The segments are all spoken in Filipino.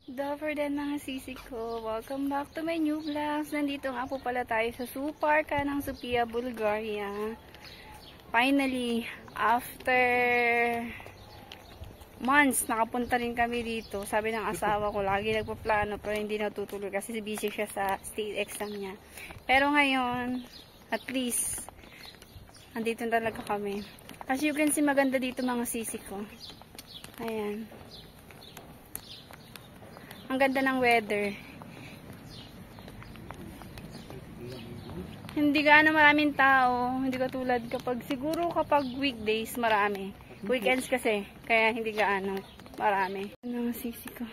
Dapper din mga sisi ko. Welcome back to my new vlogs. Nandito nga po pala tayo sa Zoo Park ng Sofia, Bulgaria. Finally, after months, nakapunta rin kami dito. Sabi ng asawa ko, lagi nagpaplano pero hindi natutuloy kasi busy siya sa state exam niya. Pero ngayon, at least, andito talaga kami. As you can see, maganda dito mga sisi ko. Ayan. Ang ganda ng weather. Hindi gaano maraming tao. Hindi katulad siguro kapag weekdays marami. Weekends kasi. Kaya hindi gaano marami. Ano ang sisi ko.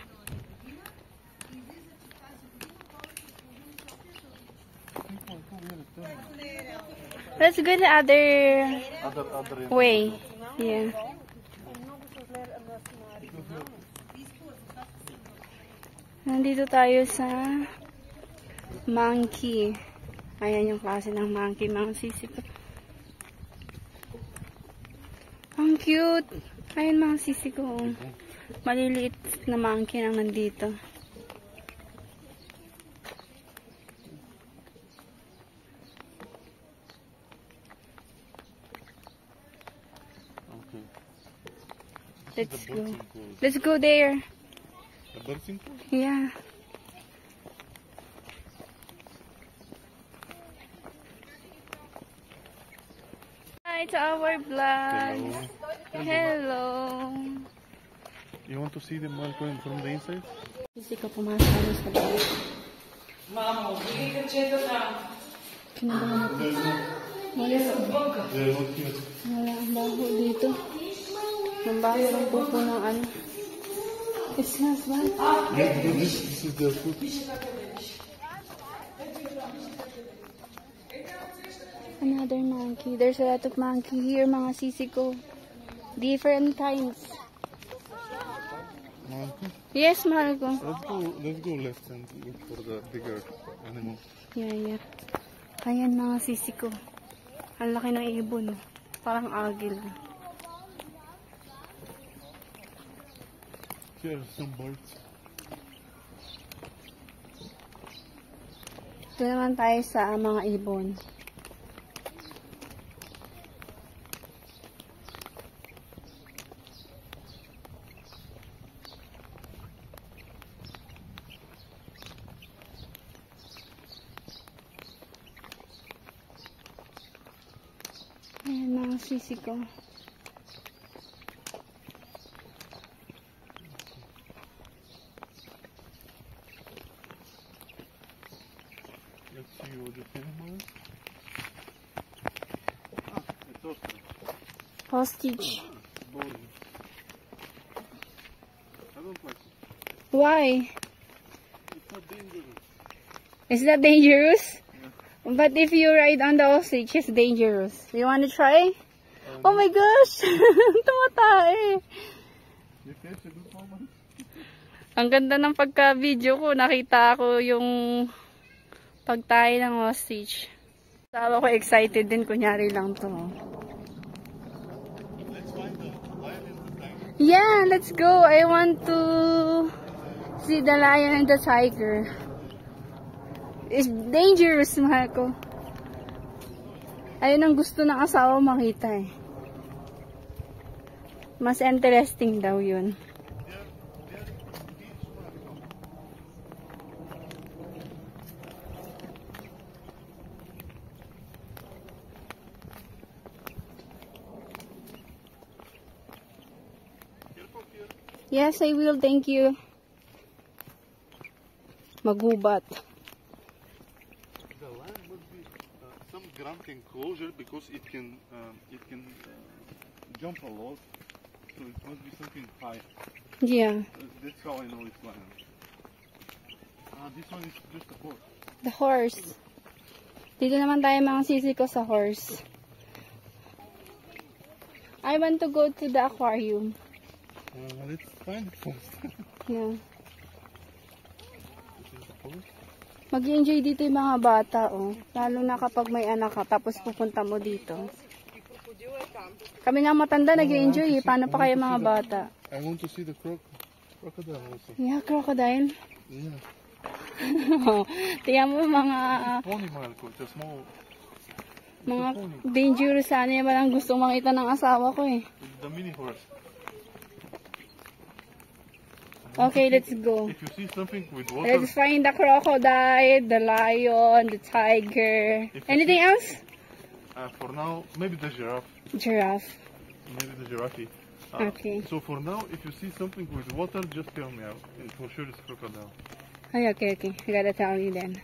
Let's go the other way. Yeah. Nandito tayo sa monkey. Ayan yung klase ng monkey, mga sisi ko. Ang cute. Ayan mga sisi ko. Maliliit na monkey lang nandito. Let's go. Let's go there. Yeah. Hi to our vlog. Hello. You want to see the monkey from the inside? Sisi ko pumasok sa loob. Mamo, bili ka cheto na. Kinabahan ako. Wala ang baho dito. Ang baho ng pupo ng ano. It smells bad. Yeah, this is the food. Another monkey. There's a lot of monkey here, mga sisi ko. Different kinds. Monkey? Yes, mahal ko. Let's go left and look for the bigger animal. Yeah. Ayan mga sisi ko. Ang laki ng ibon. Parang agil. Here are some birds. Ito naman tayo sa mga ibon. Ayan mga sisi ko. Let's see what the animal is. It's Hostage. boring. I don't like it. Why? It's not dangerous. Is that dangerous? Yeah. But if you ride on the ostrich, it's dangerous. You want to try? Oh my gosh! Tumatae! You catch a good moment? Ang ganda ng pagka-video ko. Nakita ko yung pagtae ng ostrich. Sabi ko excited din. Kunyari lang to. Let's find the lion and the tiger. Yeah, let's go. I want to see the lion and the tiger. It's dangerous, mahal ko. Ayun ang gusto ng asawa makita eh. Mas interesting daw yun. Yes, I will. Thank you. Magubat. The lion must be some grand enclosure because it can jump a lot. So it must be something high. Yeah. That's how I know it's lion. This one is just a horse. The horse. Dito naman tayo mga sisi ko sa horse. I want to go to the aquarium. Let's find it first. Yeah. This is the horse. Mag-enjoy dito yung mga bata, oh. Lalo na kapag may anak ka, tapos pupunta mo dito. Kami nga matanda, nag-enjoy eh. Paano pa kayo mga bata? I want to see the croc. Crocodile also. Yeah, crocodile. Yeah. Tingnan mo mga Pony, Marco. It's a small. mga dangerous sana yan. Walang gustong makita ng asawa ko eh. It's the mini horse. Okay, let's go. If you see something with water, Let's find the crocodile, the lion, the tiger. Anything else? for now, maybe the giraffe. Giraffe. Maybe the giraffe. Okay. So for now, if you see something with water, just tell me out. And for sure it's crocodile. Ay, okay. I gotta tell you then.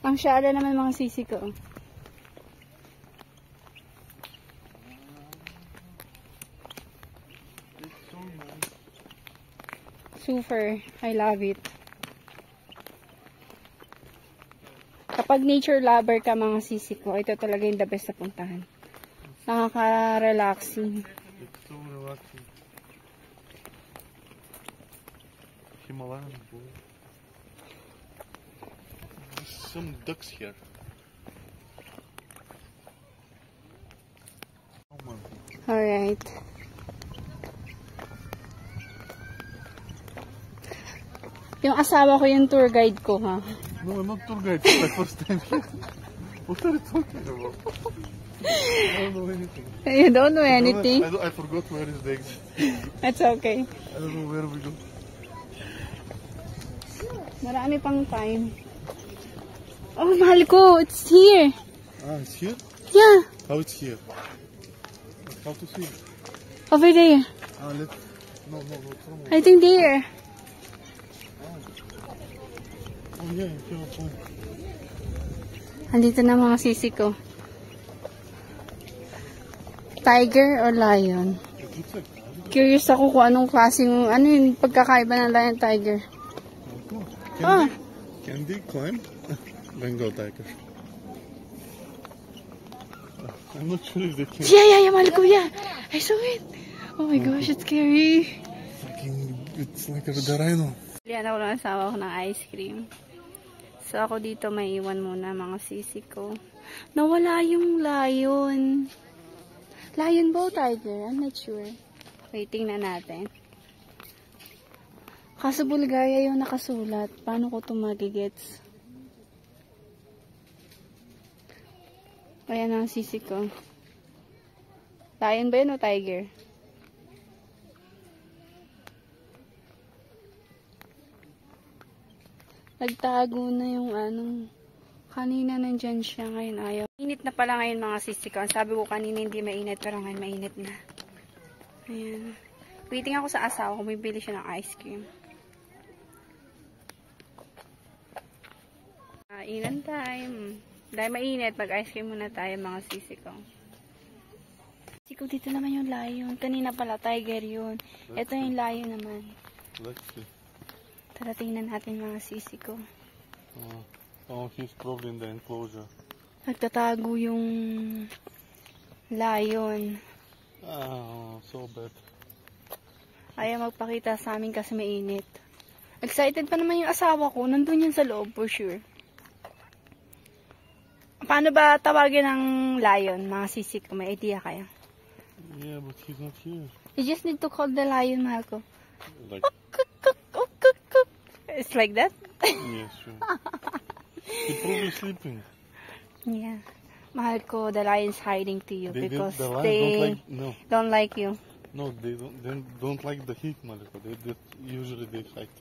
Ang syada naman mga sisi ko. It's so nice. Super. I love it. Kapag nature lover ka mga sisi ko, ito talaga yung the best na puntahan. Nakaka-relaxing. It's so relaxing. Himalayan bull. There's some ducks here. Oh my God. Alright. Yung asawa ko yung tour guide ko, ha? No, I'm not tour guide. It's my first time here. What are you talking about? I don't know anything. You don't know anything? I forgot where is the exit. It's okay. I don't know where we go. Marami pang time. Oh, mahal ko. It's here. Ah, it's here? Yeah. How it's here? How to see it? Over there. Ah, let's... No, from I think there. Oh, yeah, you have a point. Andito na mga sisi ko. Tiger or lion? It looks like... Curious ako kung anong klaseng, ano yung pagkakaiba ng lion tiger. Can, can they climb? Bengal tiger. I'm not sure if they can. Yeah, mahal ko, yeah. I saw it. Oh my gosh, it's scary. It's like a rhino. Liyan ako ng asawa ko ng ice cream. So ako dito may iwan muna mga sisi ko. Nawala yung lion. Lion ba o tiger? I'm not sure. Waiting na natin. Kaso Bulgaria yung nakasulat. Paano ko ito magigets? Ayan ang sisi ko. Lion ba yun o tiger? Nagtago na yung anong kanina nandyan siya, ngayon ayaw. Init na pala ngayon mga sisi ko. Sabi ko kanina hindi mainit pero ngayon mainit na. Ayan. Waiting ako sa asawa ko, bibili siya ng ice cream. Inan time. Dahil mainit, mag-ice cream muna tayo mga sisi ko. Sisi ko, dito naman yung lion. Kanina pala, tiger yun. Ito yung lion naman. Let's see. Tara, tingnan natin mga sisi ko. Oh, he's probably in the enclosure. Nagtatago yung lion. Oh, so bad. Ayaw magpakita sa amin kasi mainit. Excited pa naman yung asawa ko. Nandun yun sa loob for sure. Paano ba tawagin ng lion, mga sisi ko? May idea kayo? Yeah, but he's not here. You just need to call the lion, mahal ko. Like, It's like that? yeah, sure. He's probably sleeping. Yeah. Mahal ko, the lion's hiding to you because The lions they don't like you. No, they don't like the heat, Malika. Usually they fight.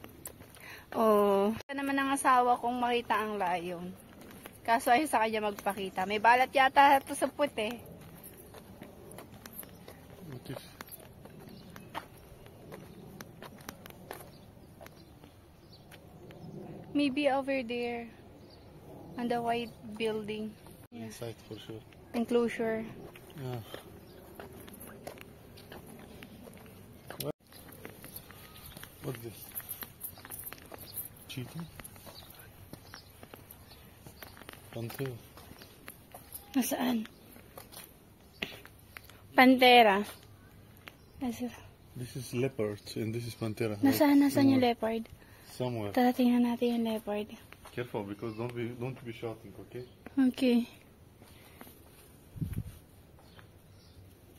Oh. Ito naman ang asawa kong makita ang lion. Kaso ayaw sa kanya magpakita. May balat yata ito sa puti. What is... Maybe over there. On the white building. Yeah. Inside for sure. Enclosure. Yeah. What's this? Cheetah? Panther. Nasaan? Pantera. This is leopard and this is pantera. Nasaan yung leopard? Somewhere. Tara, tingnan natin yung leopard. Careful because don't be shouting, okay? Okay.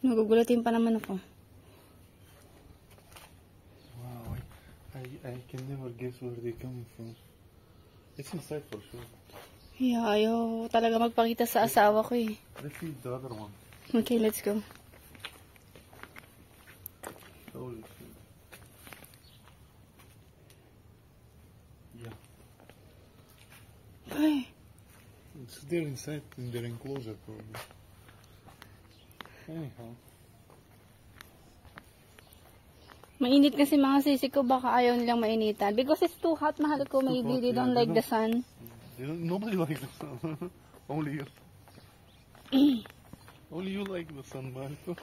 Nagugulatin pa naman ako. Wow, I can never guess where they coming from. It's inside for sure. Yeah, ayaw talaga magpakita sa asawa ko eh. Let's see the other one. Okay, let's go. Holy shit. Yeah. Ay, It's there inside in their enclosure probably. Anyhow. mainit kasi mga sisi ko, baka ayaw nilang mainitan. Because it's too hot, mahal ko, maybe hot, they yeah, don't they like the sun. Nobody likes the sun. Only you. Only you like the sun, Marco.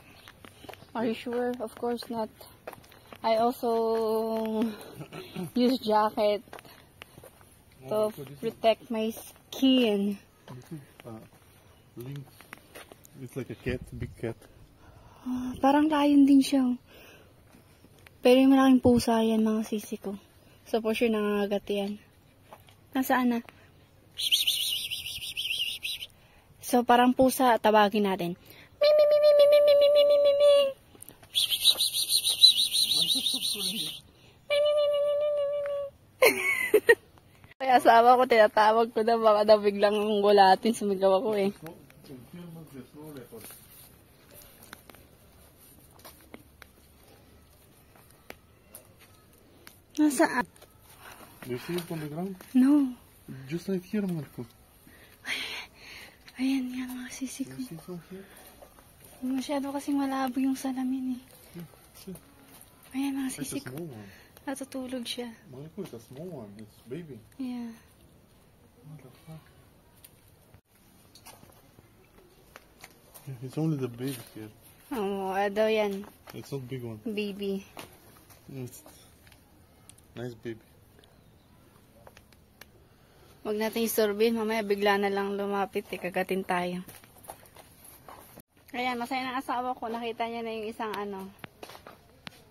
Are you sure? Of course not. I also use jacket to protect my skin. This is Lynx. It's like a cat, big cat. Parang lion din siya. Pero yung malaking pusa yan, mga sisi ko. So for sure nangangagat yan. Nasaan na? So parang pusa, tawagin natin. Ming, ming, ming, ming, ming, ming, ming, ming, ming, ming, ming. Kaya asawa ko, tinatawag ko na, baka na biglang gulatin, sumigaw ako eh. Nasaan? You see it on the ground? No. Just like here, Marco. Ayan nga mga sisi ko. You see some here? Masyado kasing malabo yung salamin eh. See? Ayan mga It's a sisi ko. small one. Natutulog siya. Marco, it's a small one. It's baby. Yeah. What the fuck? Yeah, it's only the baby here. Oo, daw yan. It's not big one. Baby. It's nice baby. Huwag natin isorbihin. Mamaya bigla na lang lumapit eh. Kagatin tayo. Ayan, masaya ng asawa ko. Nakita niya na yung isang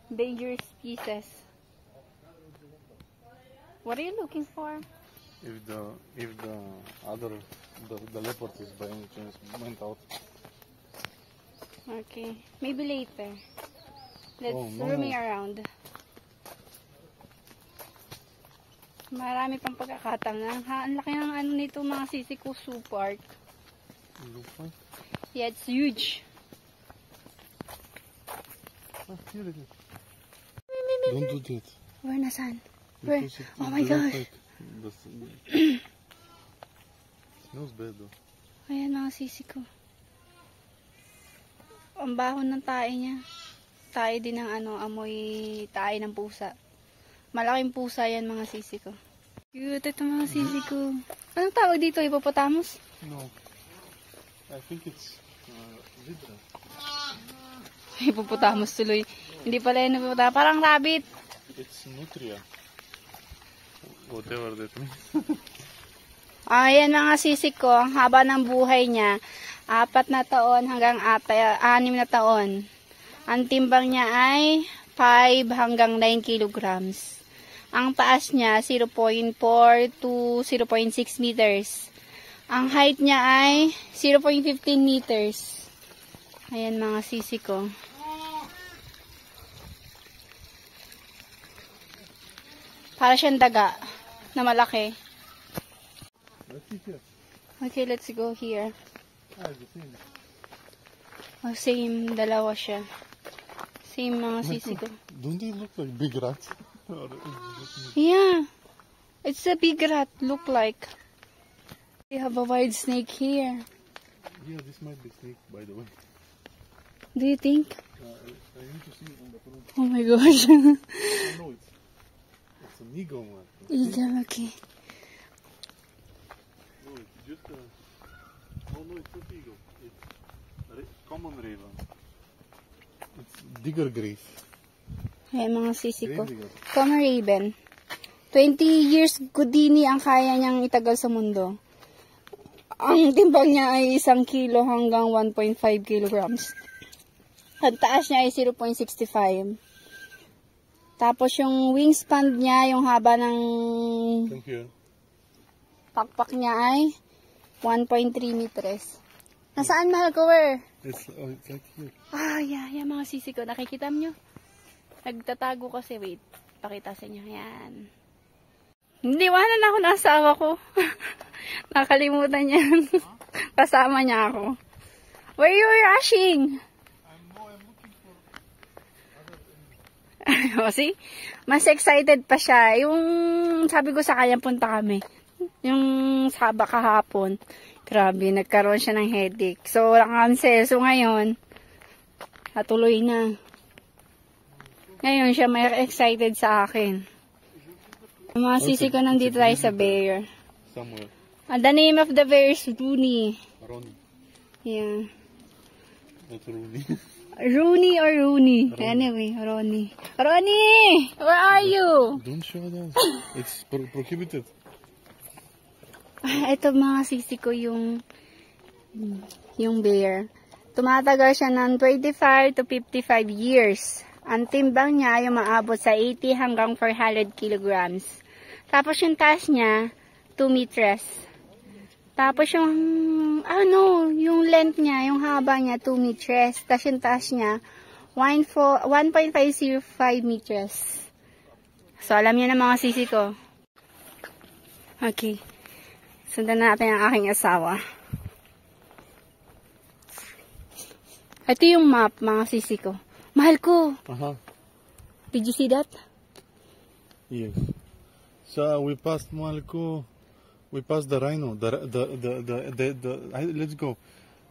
dangerous species. What are you looking for? If the other the leopard is by any chance went out. Okay. Maybe later. Let's Oh, no. roaming around. Marami pang pagkakataon. Ang laki ng nito mga sisi ko, Zoo Park. Look fine. Yeah, it's huge. Ah, here it is. Don't do that. Where nasan? Where? Because it Oh my doesn't gosh. Smells bad though. Ayan mga sisi ko. Ang baho ng tae niya. Tae din ng amoy tae ng pusa. Malaking pusa yan mga sisi ko. Cute ito mga sisi ko. Anong tawag dito? Hippopotamus? No. I think it's zebra. Hippopotamus tuloy. Hindi pala yan hippopotamus. Parang rabbit. It's nutria. Whatever that means. Ayan mga sisi ko. Ang haba ng buhay niya. 4 na taon hanggang 6 na taon. Ang timbang niya ay 5 hanggang 9 kilograms. Ang taas niya 0.4 to 0.6 meters. Ang height niya ay 0.15 meters. Ayan mga sisi ko. Para siyang daga na malaki. Let's see here. Okay, let's go here. Ah, the same. Oh, same, dalawa siya. Same mga sisi ko. Don't they look like big rats? Or is it just me? Yeah. It's a big rat, look like. We have a wild snake here. Yeah, this might be snake, by the way. Do you think? I need to see it on the front. Oh my gosh. Oh, no, it's an eagle one. Eagle, okay. No, it's just a... Oh no, it's not eagle. It's common raven. It's digger grave. Ayan mga sisi ko. Grave digger. Common raven. 20 years Godini ang kaya niyang itagal sa mundo. Ang timbang niya ay 1 kilo hanggang 1.5 kilograms. Ang taas niya ay 0.65. Tapos yung wingspan niya, yung haba ng Come here. pakpak niya ay 1.3 meters. Nasaan mahal ko, where? It's like here. Ah, yeah, mga sisi ko. Nakikita nyo? Nagtatago kasi. Wait, pakita sa inyo. Yan. Niwanan ako ng asawa ko. Nakalimutan niya. Kasama niya ako. Where you rushing? I'm looking for O, see? Mas excited pa siya. Yung sabi ko sa kanya, punta kami. Yung saba kahapon. Grabe, nagkaroon siya ng headache. So, cancel. So, ngayon, natuloy na. Ngayon, siya may excited sa akin. Yung mga sisi ko nandito tayo sa bear. somewhere. The name of the bear is Rooney. Ronnie. Yeah. Not Rooney. Rooney or Rooney? Anyway, Ronnie. Ronnie! Where are you? Don't show that. It's prohibited. Ito mga sisi ko yung bear. Tumatagal siya ng 25 to 55 years. Ang timbang niya ay maabot sa 80 hanggang 400 kilograms. Tapos yung taas niya, 2 meters. Tapos yung, yung length niya, yung haba niya, 2 meters. Tapos yung taas niya, 1.505 meters. So, alam niyo na mga sisi ko. Okay. Sundan natin ang aking asawa. Ito yung map, mga sisi ko. Mahal ko. Did you see that? Yes. So we passed Malco. We passed the rhino. Let's go.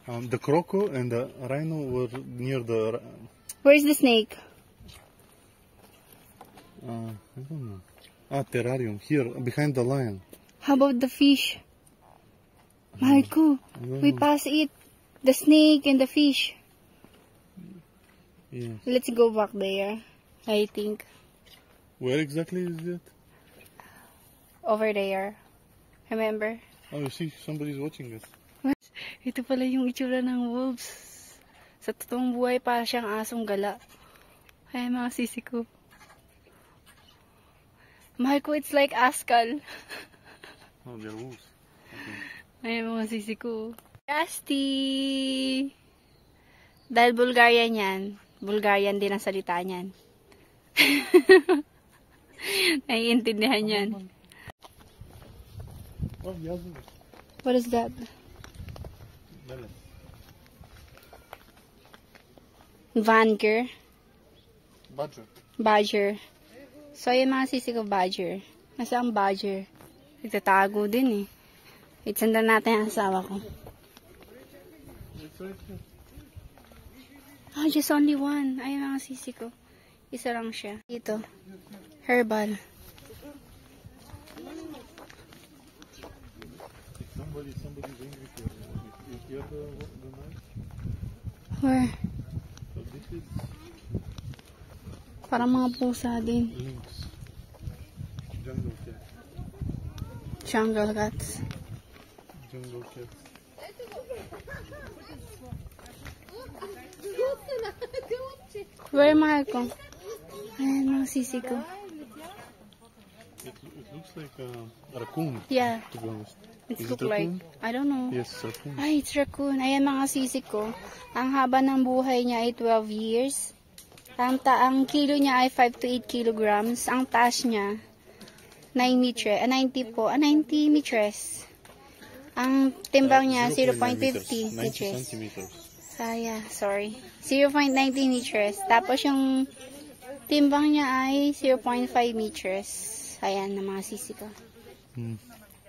The croco and the rhino were near the. Where's the snake? I don't know. Terrarium here behind the lion. How about the fish? Mahal ko. We passed it. The snake and the fish. Yes. Let's go back there. I think. Where exactly is it? Over there. Remember? Oh, you see, somebody's watching us. Ito pala yung itsura ng wolves. Sa totoong buhay, para siyang asong gala. Ay, mga sisi ko. Mahal ko, it's like askal. Oh, they're wolves. Ay, mga sisi ko. Rusty! Dahil Bulgarian yan. Bulgarian din ang salita niyan. Naiintindihan yan. Oh, yes. What is that? Vanger. Badger. Badger. So, yung mga sisi ko, badger. Nasa ang badger? Nagtatago din eh. Itsundan natin ang asawa ko. Just only one. Ay, mga sisi ko. Isa lang siya. Dito. Herbal. Somebody's angry here. You hear the noise? Where? So this is Parang mga pusa din. lynx. Jungle cat. Jungle cats. Jungle cat. Where mahal ko? Ayan, mga sisi ko. It looks like a raccoon, Yeah. to be honest. It Is look it like, raccoon? I don't know. Yes, raccoon. Ay, it's raccoon. Ayan mga sisi ko. Ang haba ng buhay niya ay 12 years. Ang kilo niya ay 5 to 8 kilograms. Ang taas niya, 90 meters. Ang timbang niya, 0.50 90 meters. centimeters. Sorry. 0.90 meters. Tapos yung timbang niya ay 0.5 meters. Ayan na mga sisi ko.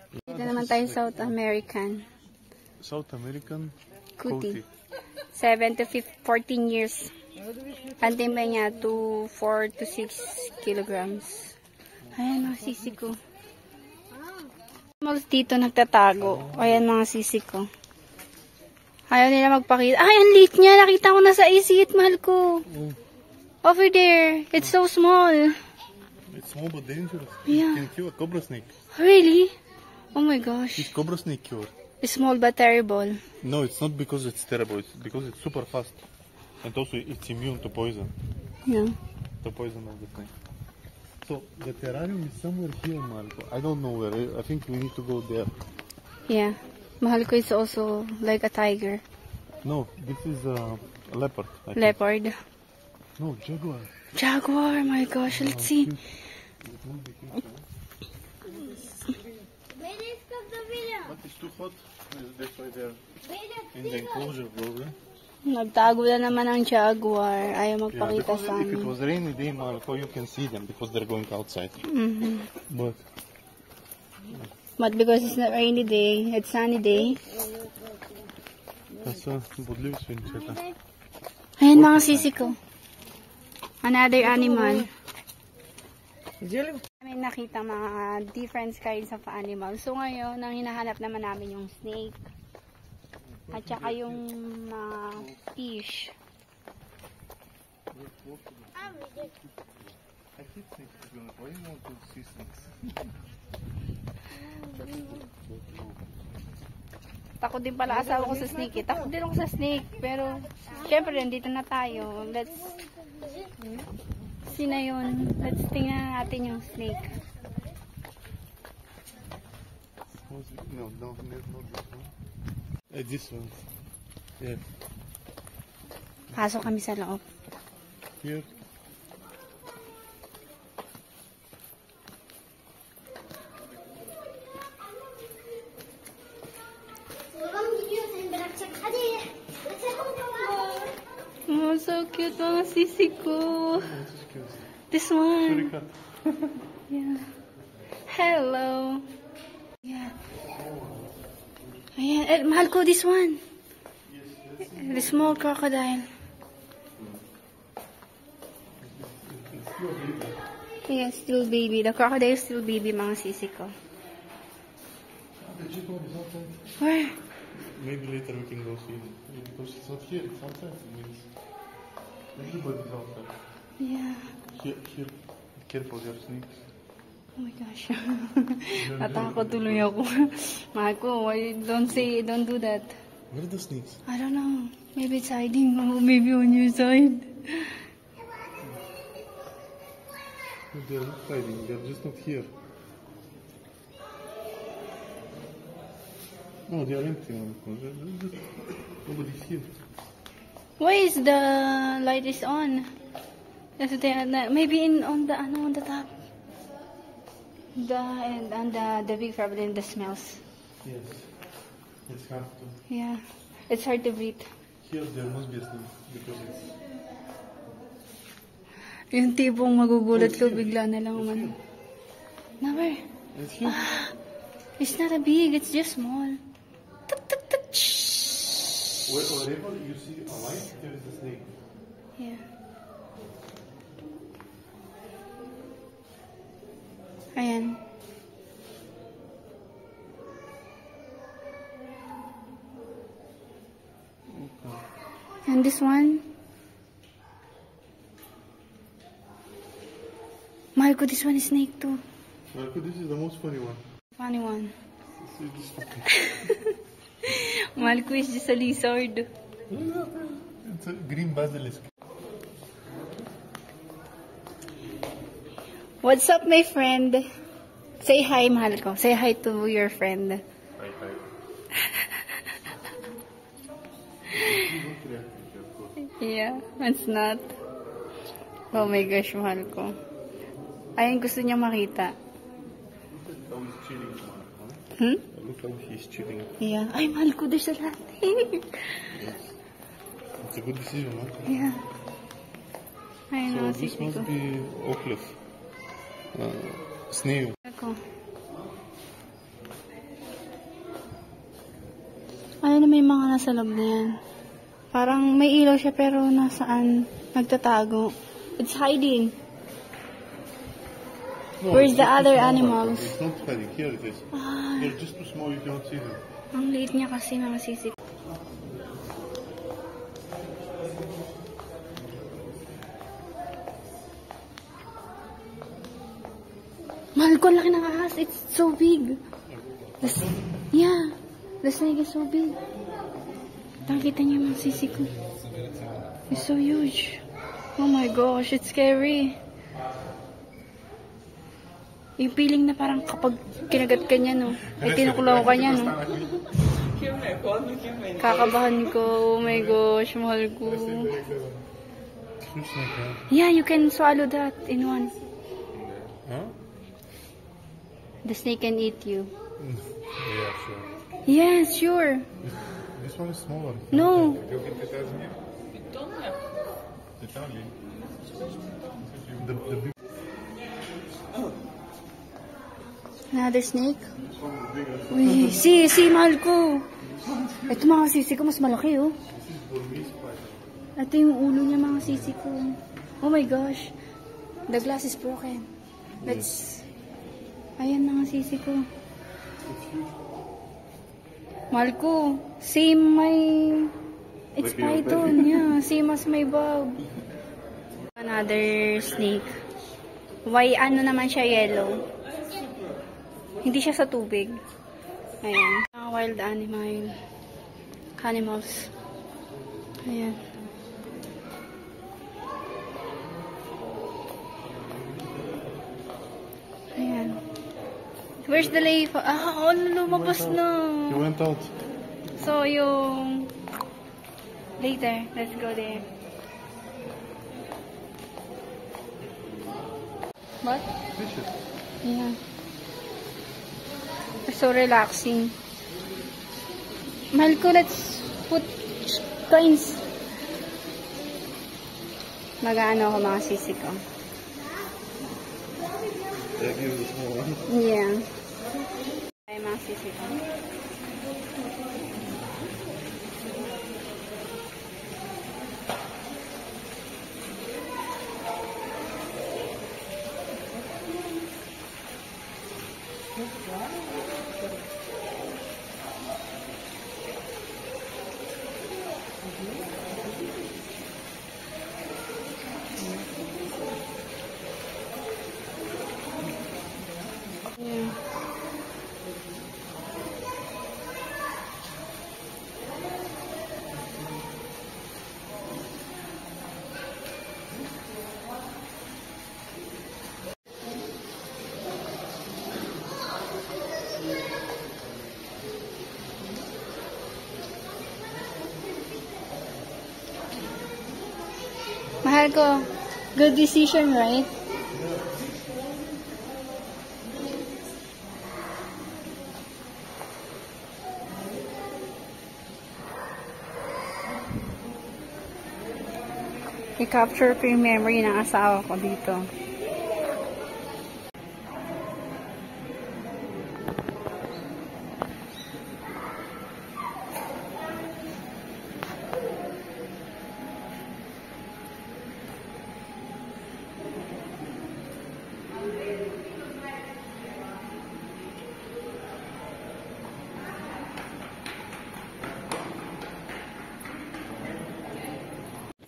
Dito naman tayo South American. South American Kuti. 7 to 14 years. Ang timbang niya, 4 to 6 kilograms. Ayan mga sisi ko. Animals dito nagtatago. Ayan mga sisi ko. Ayaw nila magpakita. Ay, ang liit niya. Nakita ko na sa isit, mahal ko. Over there. It's so small. It's small but dangerous. Yeah. It can kill a cobra snake. Really? Oh my gosh. Is cobra snake cure? It's small but terrible. No, it's not because it's terrible. It's because it's super fast. And also it's immune to poison. Yeah. The poison of the snake. So the terrarium is somewhere here, Marco. I don't know where. I think we need to go there. Yeah. Mahal ko is also like a tiger. No, this is a leopard. I think. Leopard. No, jaguar. Jaguar, my gosh, let's see. But it's too hot. That's why they're in the enclosure probably. Nagtago na naman ang jaguar. Ayaw Yeah, magpakita because sa if it amin. was rainy day, Marco, you can see them because they're going outside. Mhm. But But because it's not rainy day, it's sunny day. that's bodliv свинчета. Ayan mga sisi ko. Another animal. Kami nakita mga different kinds of animals. So ngayon, ang hinahanap naman namin yung snake. At saka yung mga fish. I hate snakes. To be honest. Why you want to see snakes? Takot din pala asawa ko sa snake eh. Takot din ako sa snake. Pero, syempre, nandito na tayo. Let's see na yun. Let's tingnan natin yung snake. No, not this one. This one. Yeah. Pasok kami sa loob. Here. Oh, so cute mga sisi ko. This is cute. This one. Suricat. Yeah. Hello. Yeah. Ayan. Eh, mahal ko this one. The small crocodile. Yeah, still baby. The crocodile is still baby, mga sisi ko. The jaguar is outside. Where? Maybe later we can go see it. Because it's not here, it's outside. It means everybody's outside. Yeah. Here. Careful, there are snakes. Oh my gosh. Natakot tuloy ako. Mahal ko, why don't do that. Where are the snakes? I don't know. Maybe it's hiding. Oh, maybe on your side. They're not hiding, they're just not here. No, they are empty. Nobody's here. Why is the light is on? Maybe on the top. The big problem, the smells. Yes. It's hard to. Yeah. It's hard to breathe. Here there must be a snake because it's. Yung tipong magugulat ko, bigla na lang umano. No, where? It's here. It's not a big, it's just small. Tuk, tuk, tuk. Wherever you see a light, there is a snake. Yeah. Ayan. And this one? Marco, this one is snake too. Marco, this is the most funny one. Funny one. This is funny. Marco is just a lizard. It's a green basilisk. What's up, my friend? Say hi, mahal ko. Say hi to your friend. Hi. Yeah, it's not. Oh my gosh, mahal ko. Ayun, gusto niya makita. How he's chilling. Look how he's chilling. Yeah. Ay, mahal ko, there's a lot. It's a good decision, huh? Yeah. Ayun, So mga this sisi ko. must be Oklef. Snail. Ako. Ayun na may mga nasa loob na yan. Parang may ilaw siya pero nasaan nagtatago. It's hiding. No, Where's it's the just too other small, animals? Marco. It's not hiding. Here it is. Ah, They're just too small, you cannot see them. ang liit niya kasi mga sisi. Mahal ko, ang laki ng ahas. It's so big. Yeah. The snake is so big. Nakita niyo mga sisi ko. It's so huge. Oh my gosh, it's scary. Yung feeling na parang kapag kinagat ka niya, no? Ay, tinukulaw ka niya, no? Kakabahan ko. Oh my gosh, mahal ko. Two snake, huh? Yeah, you can swallow that in one. Huh? The snake can eat you. Yeah, sure. Yes, sure. This one is smaller. No. The big Another snake? Uy, si, mahal ko. Ito mga sisi ko, mas malaki, oh. Ito yung ulo niya, mga sisi ko. Oh my gosh. The glass is broken. Let's... Ayan, mga sisi ko. Mahal ko. Same my... It's python, yeah. Same as my bug. Another snake. Why, ano naman siya, yellow. Hindi siya sa tubig. Ayan. Wild animals. Ayan. Ayan. Where's the lake? Ah, lumabas na. You went out. So, yung... Later, let's go there. What? Fishes. Yeah. It's so relaxing. Mahal ko, let's put coins. Mag-ano ako mga sisi ko. Yeah, give it a small one. Yeah. Ay, mga sisi ko. Yeah. Mahal ko, good decision, right? I-capture ko yung memory ng asawa ko dito.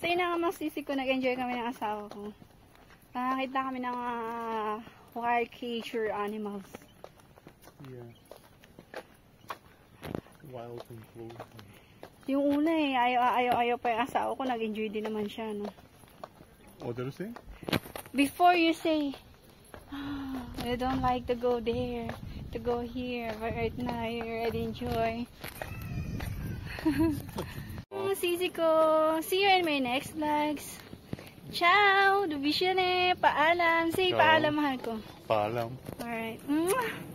So yun na nga mga sisi ko, nag-enjoy kami ng asawa ko. Nakakita kami ng wild creature animals. Yeah. Wild and close. Yung una eh, ayaw pa yung asawa ko, nag-enjoy din naman siya, no? What did you say? Before you say, oh, I don't like to go there, to go here, but right now you already enjoy. Mga sisi ko, see you in my next vlogs. Ciao! Dubisyon eh! Paalam! Say Ciao. paalam, mahal ko. Paalam. Alright. Mwah!